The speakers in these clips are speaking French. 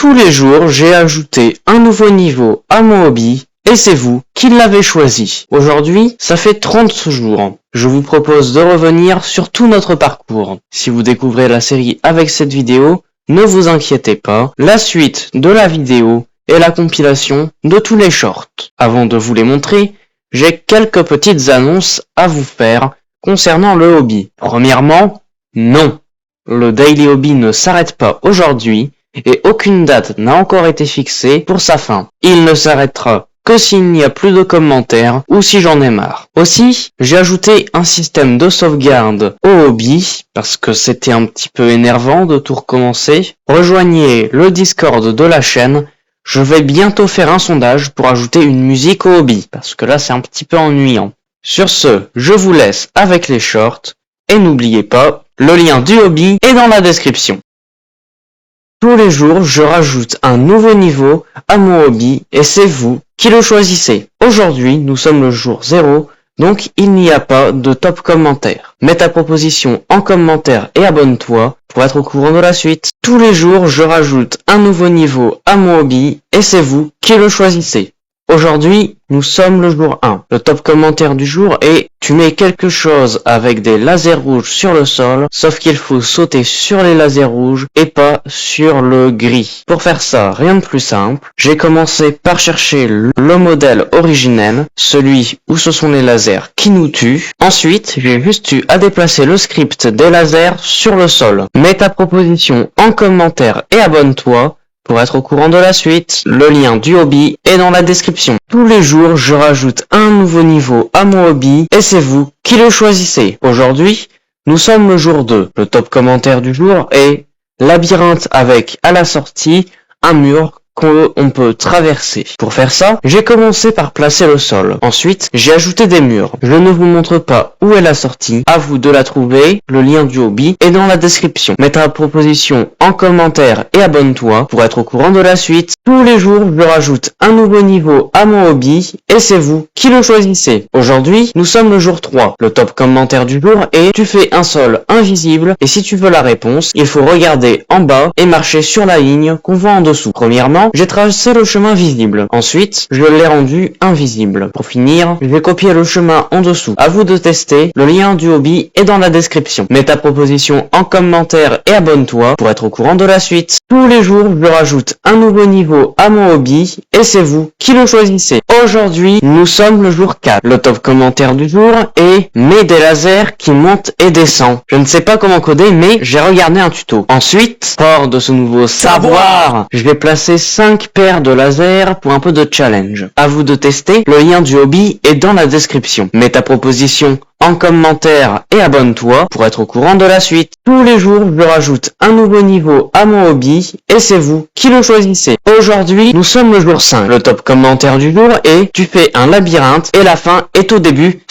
Tous les jours, j'ai ajouté un nouveau niveau à mon hobby et c'est vous qui l'avez choisi. Aujourd'hui, ça fait 30 jours. Je vous propose de revenir sur tout notre parcours. Si vous découvrez la série avec cette vidéo, ne vous inquiétez pas, la suite de la vidéo est la compilation de tous les shorts. Avant de vous les montrer, j'ai quelques petites annonces à vous faire concernant le hobby. Premièrement, non, le Daily Hobby ne s'arrête pas aujourd'hui et aucune date n'a encore été fixée pour sa fin. Il ne s'arrêtera que s'il n'y a plus de commentaires ou si j'en ai marre. Aussi, j'ai ajouté un système de sauvegarde au hobby parce que c'était un petit peu énervant de tout recommencer. Rejoignez le Discord de la chaîne. Je vais bientôt faire un sondage pour ajouter une musique au hobby parce que là c'est un petit peu ennuyant. Sur ce, je vous laisse avec les shorts et n'oubliez pas, le lien du hobby est dans la description. Tous les jours, je rajoute un nouveau niveau à mon hobby et c'est vous qui le choisissez. Aujourd'hui, nous sommes le jour 0, donc il n'y a pas de top commentaire. Mets ta proposition en commentaire et abonne-toi pour être au courant de la suite. Tous les jours, je rajoute un nouveau niveau à mon hobby et c'est vous qui le choisissez. Aujourd'hui, nous sommes le jour 1. Le top commentaire du jour est « Tu mets quelque chose avec des lasers rouges sur le sol, sauf qu'il faut sauter sur les lasers rouges et pas sur le gris. » Pour faire ça, rien de plus simple. J'ai commencé par chercher le modèle originel, celui où ce sont les lasers qui nous tuent. Ensuite, j'ai juste eu à déplacer le script des lasers sur le sol. Mets ta proposition en commentaire et abonne-toi pour être au courant de la suite. Le lien du hobby est dans la description. Tous les jours, je rajoute un nouveau niveau à mon hobby et c'est vous qui le choisissez. Aujourd'hui, nous sommes le jour 2. Le top commentaire du jour est labyrinthe avec à la sortie un mur qu'on peut traverser. Pour faire ça, j'ai commencé par placer le sol. Ensuite, j'ai ajouté des murs. Je ne vous montre pas où est la sortie. À vous de la trouver. Le lien du hobby est dans la description. Mets ta proposition en commentaire et abonne-toi pour être au courant de la suite. Tous les jours, je rajoute un nouveau niveau à mon hobby et c'est vous qui le choisissez. Aujourd'hui, nous sommes le jour 3. Le top commentaire du jour est « Tu fais un sol invisible et si tu veux la réponse, il faut regarder en bas et marcher sur la ligne qu'on voit en dessous. » Premièrement, j'ai tracé le chemin visible. Ensuite, je l'ai rendu invisible. Pour finir, je vais copier le chemin en dessous. À vous de tester. Le lien du hobby est dans la description. Mets ta proposition en commentaire et abonne-toi pour être au courant de la suite. Tous les jours, je rajoute un nouveau niveau à mon hobby et c'est vous qui le choisissez. Aujourd'hui, nous sommes le jour 4. Le top commentaire du jour est « Mets des lasers qui montent et descendent ». Je ne sais pas comment coder, mais j'ai regardé un tuto. Ensuite, fort de ce nouveau savoir, je vais placer 5 paires de lasers pour un peu de challenge. À vous de tester, le lien du hobby est dans la description. Mets ta proposition en commentaire et abonne-toi pour être au courant de la suite. Tous les jours, je rajoute un nouveau niveau à mon hobby et c'est vous qui le choisissez. Aujourd'hui, nous sommes le jour 5. Le top commentaire du jour est « Tu fais un labyrinthe et la fin est au début. »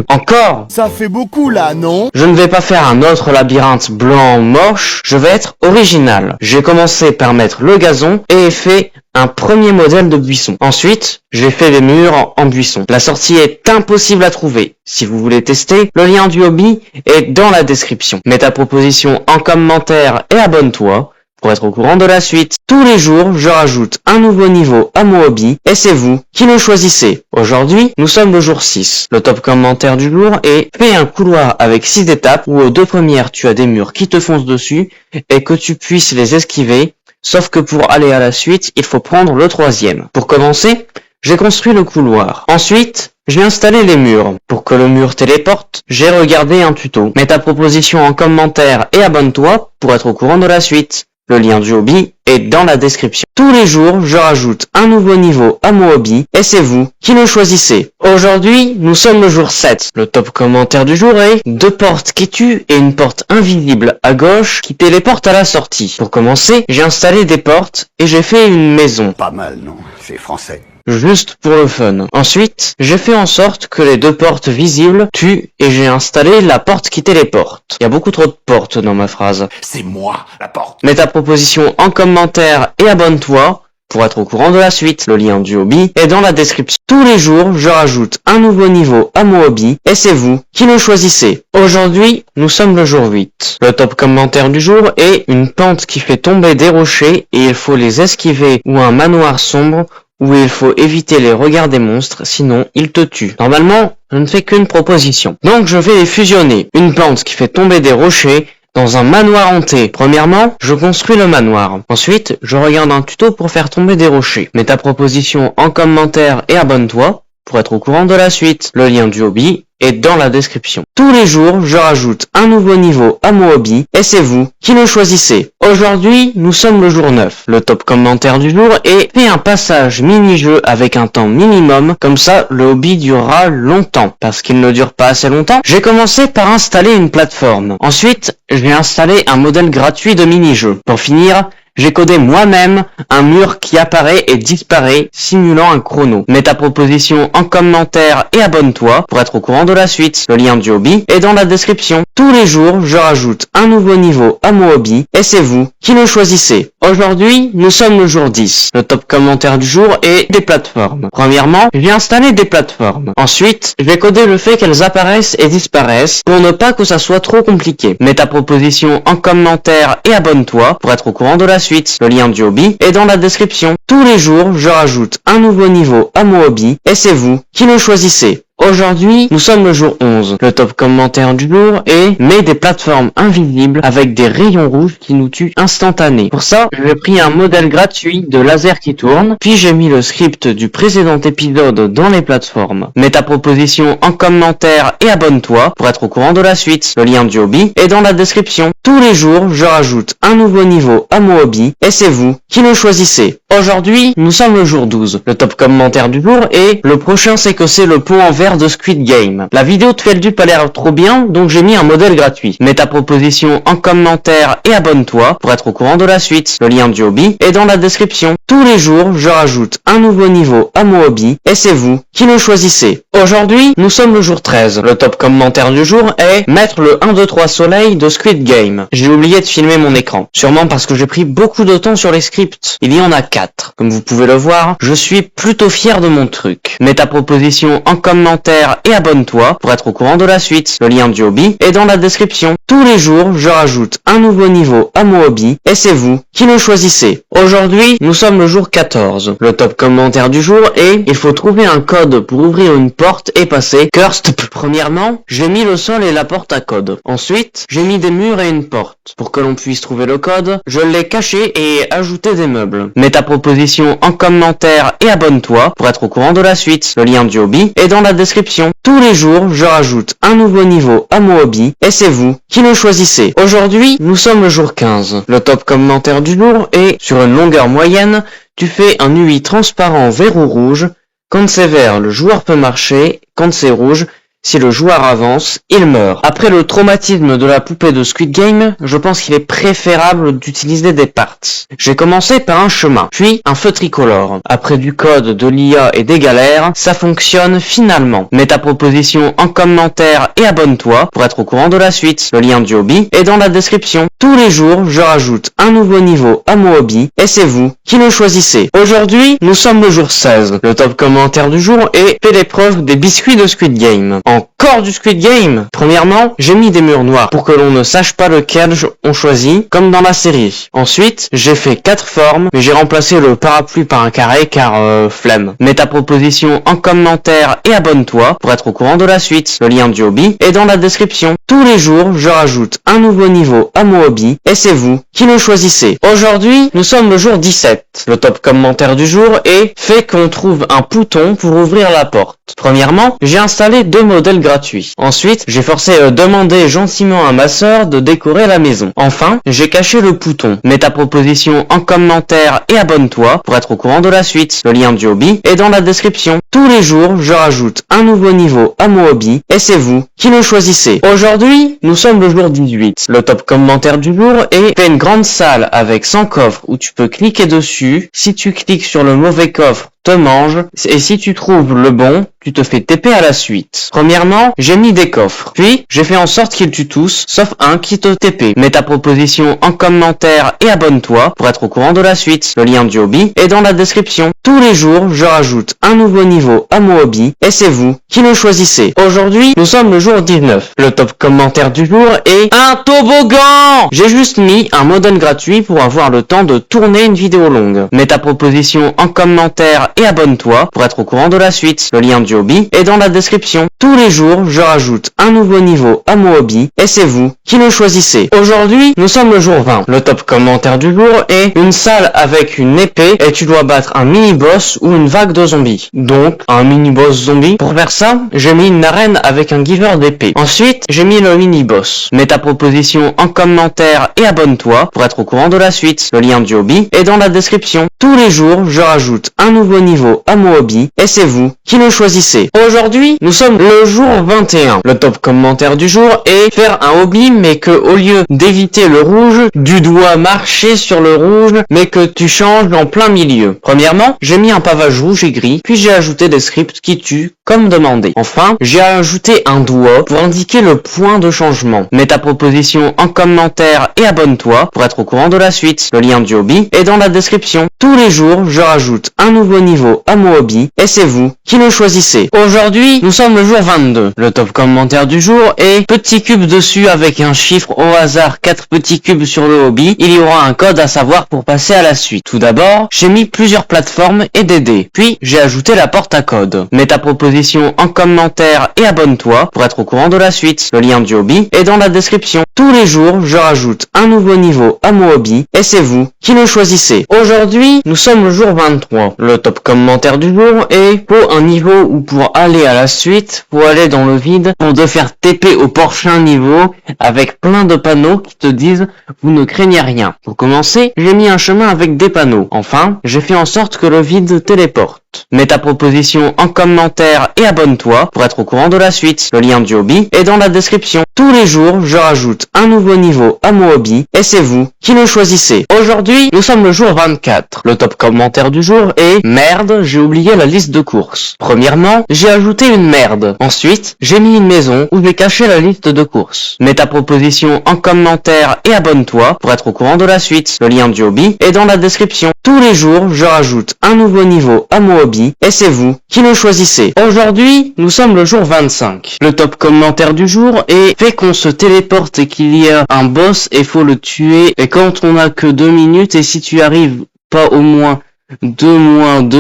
Encore? Ça fait beaucoup là, non? Je ne vais pas faire un autre labyrinthe blanc moche, je vais être original. J'ai commencé par mettre le gazon et fait un premier modèle de buisson. Ensuite, j'ai fait les murs en buisson. La sortie est impossible à trouver. Si vous voulez tester, le lien du hobby est dans la description. Mets ta proposition en commentaire et abonne-toi pour être au courant de la suite. Tous les jours, je rajoute un nouveau niveau à mon hobby et c'est vous qui le choisissez. Aujourd'hui, nous sommes le jour 6. Le top commentaire du jour est « Fais un couloir avec 6 étapes où aux 2 premières tu as des murs qui te foncent dessus et que tu puisses les esquiver. Sauf que pour aller à la suite, il faut prendre le 3e. Pour commencer, j'ai construit le couloir. Ensuite, j'ai installé les murs. Pour que le mur téléporte, j'ai regardé un tuto. Mets ta proposition en commentaire et abonne-toi pour être au courant de la suite. Le lien du hobby est dans la description. Tous les jours, je rajoute un nouveau niveau à mon hobby et c'est vous qui le choisissez. Aujourd'hui, nous sommes le jour 7. Le top commentaire du jour est 2 portes qui tuent et une porte invisible à gauche qui téléporte à la sortie. Pour commencer, j'ai installé des portes et j'ai fait une maison. Pas mal, non? C'est français. Juste pour le fun. Ensuite, j'ai fait en sorte que les 2 portes visibles tuent et j'ai installé la porte qui téléporte. Il y a beaucoup trop de portes dans ma phrase. C'est moi, la porte. Mets ta proposition en commentaire et abonne-toi pour être au courant de la suite. Le lien du hobby est dans la description. Tous les jours, je rajoute un nouveau niveau à mon hobby et c'est vous qui le choisissez. Aujourd'hui, nous sommes le jour 8. Le top commentaire du jour est une pente qui fait tomber des rochers et il faut les esquiver ou un manoir sombre où il faut éviter les regards des monstres, sinon ils te tuent. Normalement, je ne fais qu'une proposition. Donc je vais les fusionner. Une plante qui fait tomber des rochers dans un manoir hanté. Premièrement, je construis le manoir. Ensuite, je regarde un tuto pour faire tomber des rochers. Mets ta proposition en commentaire et abonne-toi pour être au courant de la suite. Le lien du hobby est dans la description. Tous les jours, je rajoute un nouveau niveau à mon hobby et c'est vous qui le choisissez. Aujourd'hui, nous sommes le jour 9. Le top commentaire du jour est fait un passage mini-jeu avec un temps minimum. Comme ça, le hobby durera longtemps. Parce qu'il ne dure pas assez longtemps, j'ai commencé par installer une plateforme. Ensuite, j'ai installé un modèle gratuit de mini-jeu. Pour finir, j'ai codé moi-même un mur qui apparaît et disparaît, simulant un chrono. Mets ta proposition en commentaire et abonne-toi pour être au courant de la suite. Le lien du hobby est dans la description. Tous les jours, je rajoute un nouveau niveau à mon hobby et c'est vous qui le choisissez. Aujourd'hui, nous sommes le jour 10. Le top commentaire du jour est des plateformes. Premièrement, j'ai installé des plateformes. Ensuite, j'ai codé le fait qu'elles apparaissent et disparaissent pour ne pas que ça soit trop compliqué. Mets ta proposition en commentaire et abonne-toi pour être au courant de la suite. Le lien du hobby est dans la description. Tous les jours, je rajoute un nouveau niveau à mon hobby et c'est vous qui le choisissez. Aujourd'hui, nous sommes le jour 11. Le top commentaire du jour est « Mets des plateformes invisibles avec des rayons rouges qui nous tuent instantanés ». Pour ça, j'ai pris un modèle gratuit de laser qui tourne, puis j'ai mis le script du précédent épisode dans les plateformes. Mets ta proposition en commentaire et abonne-toi pour être au courant de la suite. Le lien du hobby est dans la description. Tous les jours, je rajoute un nouveau niveau à mon hobby et c'est vous qui le choisissez. Aujourd'hui, nous sommes le jour 12. Le top commentaire du jour est « Le prochain c'est que c'est le pot en verre de Squid Game. La vidéo de Feldup a l'air trop bien, donc j'ai mis un modèle gratuit. Mets ta proposition en commentaire et abonne-toi pour être au courant de la suite. Le lien du hobby est dans la description. Tous les jours, je rajoute un nouveau niveau à mon hobby et c'est vous qui le choisissez. Aujourd'hui, nous sommes le jour 13. Le top commentaire du jour est mettre le 1, 2, 3 soleil de Squid Game. J'ai oublié de filmer mon écran. Sûrement parce que j'ai pris beaucoup de temps sur les scripts. Il y en a 4. Comme vous pouvez le voir, je suis plutôt fier de mon truc. Mets ta proposition en commentaire et abonne-toi pour être au courant de la suite. Le lien du hobby est dans la description. Tous les jours, je rajoute un nouveau niveau à mon hobby et c'est vous qui le choisissez. Aujourd'hui, nous sommes le jour 14. Le top commentaire du jour est « Il faut trouver un code pour ouvrir une porte et passer Cursed ». Premièrement, j'ai mis le sol et la porte à code. Ensuite, j'ai mis des murs et une porte. Pour que l'on puisse trouver le code, je l'ai caché et ajouté des meubles. Mets ta proposition en commentaire et abonne-toi pour être au courant de la suite. Le lien du hobby est dans la description. Tous les jours, je rajoute un nouveau niveau à mon hobby et c'est vous qui le choisissez. Aujourd'hui, nous sommes le jour 15. Le top commentaire du jour est « Sur une longueur moyenne, tu fais un UI transparent vert ou rouge. Quand c'est vert, le joueur peut marcher. Quand c'est rouge, si le joueur avance, il meurt. » Après le traumatisme de la poupée de Squid Game, je pense qu'il est préférable d'utiliser des parts. J'ai commencé par un chemin, puis un feu tricolore. Après du code, de l'IA et des galères, ça fonctionne finalement. Mets ta proposition en commentaire et abonne-toi pour être au courant de la suite. Le lien du hobby est dans la description. Tous les jours, je rajoute un nouveau niveau à mon hobby et c'est vous qui le choisissez. Aujourd'hui, nous sommes le jour 16. Le top commentaire du jour est « Fais l'épreuve des biscuits de Squid Game ». Encore du Squid Game. Premièrement, j'ai mis des murs noirs pour que l'on ne sache pas lequel on choisit, comme dans la série. Ensuite, j'ai fait 4 formes, mais j'ai remplacé le parapluie par un carré car flemme. Mets ta proposition en commentaire et abonne-toi pour être au courant de la suite. Le lien du hobby est dans la description. Tous les jours, je rajoute un nouveau niveau à mon hobby et c'est vous qui le choisissez. Aujourd'hui, nous sommes le jour 17. Le top commentaire du jour est « Fait qu'on trouve un bouton pour ouvrir la porte ». Premièrement, j'ai installé 2 modèles gratuits. Ensuite, j'ai forcé demander gentiment à ma sœur de décorer la maison. Enfin, j'ai caché le bouton. Mets ta proposition en commentaire et abonne-toi pour être au courant de la suite. Le lien du hobby est dans la description. Tous les jours, je rajoute un nouveau niveau à mon hobby et c'est vous qui le choisissez. Aujourd'hui, nous sommes le jour 18. Le top commentaire du jour est « Fais une grande salle avec 100 coffres où tu peux cliquer dessus. Si tu cliques sur le mauvais coffre, te mange, et si tu trouves le bon, tu te fais TP à la suite. Premièrement, j'ai mis des coffres. Puis, j'ai fait en sorte qu'ils tuent tous, sauf un qui te TP. Mets ta proposition en commentaire et abonne-toi pour être au courant de la suite. Le lien du hobby est dans la description. Tous les jours, je rajoute un nouveau niveau à mon hobby et c'est vous qui le choisissez. Aujourd'hui, nous sommes le jour 19. Le top commentaire du jour est un toboggan! J'ai juste mis un modem gratuit pour avoir le temps de tourner une vidéo longue. Mets ta proposition en commentaire et abonne-toi pour être au courant de la suite. Le lien du hobby est dans la description. Tous les jours, je rajoute un nouveau niveau à mon hobby et c'est vous qui le choisissez. Aujourd'hui, nous sommes le jour 20. Le top commentaire du jour est une salle avec une épée et tu dois battre un mini-boss ou une vague de zombies. Donc, un mini-boss zombie. Pour faire ça, j'ai mis une arène avec un giver d'épée. Ensuite, j'ai mis le mini-boss. Mets ta proposition en commentaire et abonne-toi pour être au courant de la suite. Le lien du hobby est dans la description. Tous les jours, je rajoute un nouveau niveau à mon hobby et c'est vous qui le choisissez. Aujourd'hui, nous sommes le jour 21. Le top commentaire du jour est faire un hobby mais que au lieu d'éviter le rouge, tu dois marcher sur le rouge mais que tu changes en plein milieu. Premièrement, j'ai mis un pavage rouge et gris, puis j'ai ajouté des scripts qui tuent comme demandé. Enfin, j'ai ajouté un doigt pour indiquer le point de changement. Mets ta proposition en commentaire et abonne-toi pour être au courant de la suite. Le lien du hobby est dans la description. Tous les jours, je rajoute un nouveau niveau à mon hobby et c'est vous qui le choisissez. Aujourd'hui, nous sommes le jour 22. Le top commentaire du jour est petit cube dessus avec un chiffre au hasard, 4 petits cubes sur le hobby. Il y aura un code à savoir pour passer à la suite. Tout d'abord, j'ai mis plusieurs plateformes et des dés. Puis, j'ai ajouté la porte à code. Mets ta proposition en commentaire et abonne-toi pour être au courant de la suite. Le lien du hobby est dans la description. Tous les jours, je rajoute un nouveau niveau à mon hobby et c'est vous qui le choisissez. Aujourd'hui, nous sommes le jour 23. Le top commentaire du jour est pour un niveau où pour aller à la suite, pour aller dans le vide, pour te faire TP au prochain niveau avec plein de panneaux qui te disent vous ne craignez rien. Pour commencer, j'ai mis un chemin avec des panneaux. Enfin, j'ai fait en sorte que le vide téléporte. Mets ta proposition en commentaire et abonne-toi pour être au courant de la suite. Le lien du hobby est dans la description. Tous les jours, je rajoute un nouveau niveau à mon hobby et c'est vous qui le choisissez. Aujourd'hui, nous sommes le jour 24. Le top commentaire du jour est merde, j'ai oublié la liste de courses. Premièrement, j'ai ajouté une merde. Ensuite, j'ai mis une maison où j'ai caché la liste de courses. Mets ta proposition en commentaire et abonne-toi pour être au courant de la suite. Le lien du hobby est dans la description. Tous les jours, je rajoute un nouveau niveau à mon hobby et c'est vous qui le choisissez. Aujourd'hui, nous sommes le jour 25. Le top commentaire du jour est fait qu'on se téléporte et qu'il y a un boss et faut le tuer et quand on a que 2 minutes et si tu arrives pas au moins 2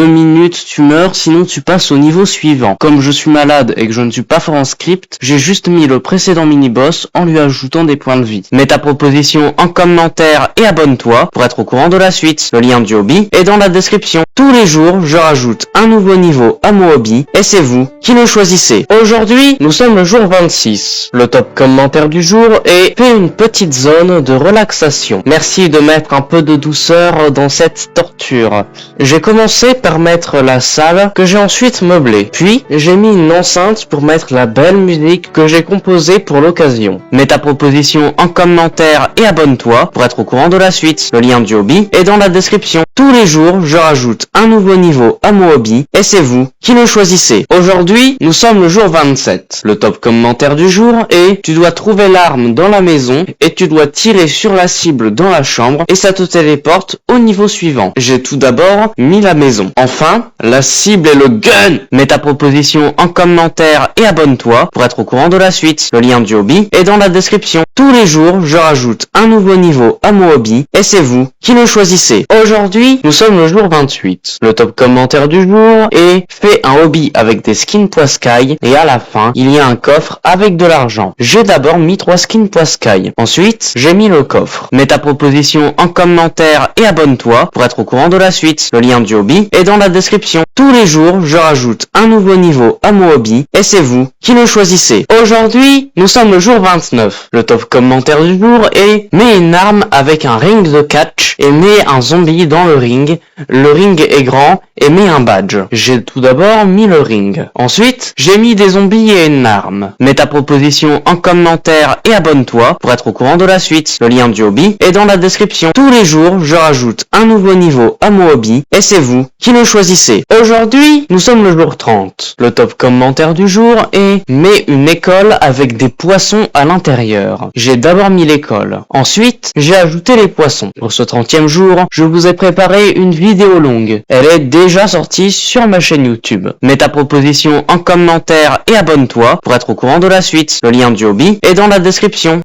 minutes, tu meurs, sinon tu passes au niveau suivant. Comme je suis malade et que je ne suis pas fort en script, j'ai juste mis le précédent mini-boss en lui ajoutant des points de vie. Mets ta proposition en commentaire et abonne-toi pour être au courant de la suite. Le lien du hobby est dans la description. Tous les jours, je rajoute un nouveau niveau à mon hobby et c'est vous qui le choisissez. Aujourd'hui, nous sommes le jour 26. Le top commentaire du jour est fait une petite zone de relaxation. Merci de mettre un peu de douceur dans cette torture. J'ai commencé par mettre la salle que j'ai ensuite meublée. Puis, j'ai mis une enceinte pour mettre la belle musique que j'ai composée pour l'occasion. Mets ta proposition en commentaire et abonne-toi pour être au courant de la suite. Le lien du hobby est dans la description. Tous les jours, je rajoute un nouveau niveau à mon hobby et c'est vous qui le choisissez. Aujourd'hui, nous sommes le jour 27. Le top commentaire du jour est tu dois trouver l'arme dans la maison et tu dois tirer sur la cible dans la chambre et ça te téléporte au niveau suivant. J'ai tout d'abord mis la maison. Enfin, la cible est le gun. Mets ta proposition en commentaire et abonne-toi pour être au courant de la suite. Le lien du hobby est dans la description. Tous les jours, je rajoute un nouveau niveau à mon hobby et c'est vous qui le choisissez. Aujourd'hui, nous sommes le jour 28. Le top commentaire du jour est fais un hobby avec des skins Poiscaille et à la fin, il y a un coffre avec de l'argent. J'ai d'abord mis 3 skins Poiscaille. Ensuite, j'ai mis le coffre. Mets ta proposition en commentaire et abonne-toi pour être au courant de la suite. Le lien du hobby est dans la description. Tous les jours, je rajoute un nouveau niveau à mon hobby et c'est vous qui le choisissez. Aujourd'hui, nous sommes le jour 29. Le top commentaire du jour est mets une arme avec un ring de catch et mets un zombie dans le ring. Le ring est grand et mets un badge. J'ai tout d'abord mis le ring. Ensuite, j'ai mis des zombies et une arme. Mets ta proposition en commentaire et abonne-toi pour être au courant de la suite. Le lien du hobby est dans la description. Tous les jours, je rajoute un nouveau niveau à mon hobby et c'est vous qui le choisissez. Aujourd'hui, nous sommes le jour 30. Le top commentaire du jour est « Mets une école avec des poissons à l'intérieur ». J'ai d'abord mis l'école. Ensuite, j'ai ajouté les poissons. Pour ce 30e jour, je vous ai préparé une vidéo longue. Elle est déjà sortie sur ma chaîne YouTube. Mets ta proposition en commentaire et abonne-toi pour être au courant de la suite. Le lien du hobby est dans la description.